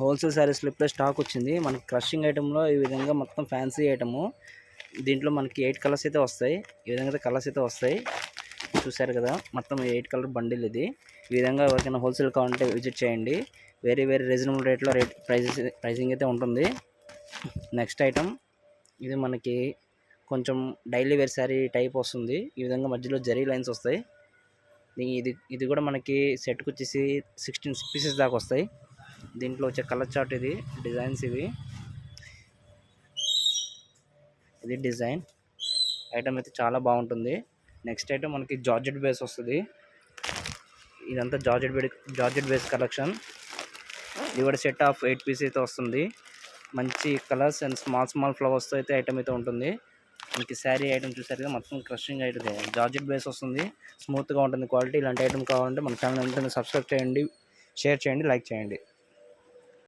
Wholesale శారీస్లో ఇప్పుడే stock వచ్చింది. మనకి క్రషింగ్ ఐటెంలో ఈ విధంగా మొత్తం ఫ్యాన్సీ ఐటము. దీంట్లో మనకి 8 కలర్స్ అయితే వస్తాయి. ఈ విధంగా కలర్స్ అయితే వస్తాయి. చూసారు కదా, మొత్తం 8 కలర్ బండిల్ ఇది. ఈ విధంగా ఎవరికైనా హోల్సేల్ కావాలంటే విజిట్ చేయండి. వెరీ రీజనబుల్ రేట్లో ప్రైసింగ్ అయితే ఉంటుంది. నెక్స్ట్ ఐటమ్ ఇది మనకి కొంచెం డైలీ వేర్ శారీ టైప్ వస్తుంది. ఈ విధంగా మధ్యలో జరీ లైన్స్ వస్తాయి. ఇది కూడా మనకి సెట్కి వచ్చేసి 16 పీసెస్ దాకా వస్తాయి. దీంట్లో వచ్చే కలర్ చార్ట్ ఇది, డిజైన్స్ ఇది డిజైన్ ఐటమ్ అయితే చాలా బాగుంటుంది. నెక్స్ట్ ఐటమ్ మనకి జార్జెట్ బేస్ వస్తుంది. ఇదంతా జార్జెట్ బేస్ కలెక్షన్. ఇది కూడా సెట్ ఆఫ్ 8 పీస్ అయితే వస్తుంది. మంచి కలర్స్ అండ్ స్మాల్ ఫ్లవర్స్తో అయితే ఐటమ్ అయితే ఉంటుంది. మనకి శారీ ఐటమ్ చూసారు కదా, మొత్తం క్రషింగ్ ఐటమ్ జార్జెట్ బేస్ వస్తుంది. స్మూత్గా ఉంటుంది క్వాలిటీ. ఇలాంటి ఐటమ్ కావాలంటే మన ఛానల్ ఉంటుంది, సబ్స్క్రైబ్ చేయండి, షేర్ చేయండి, లైక్ చేయండి.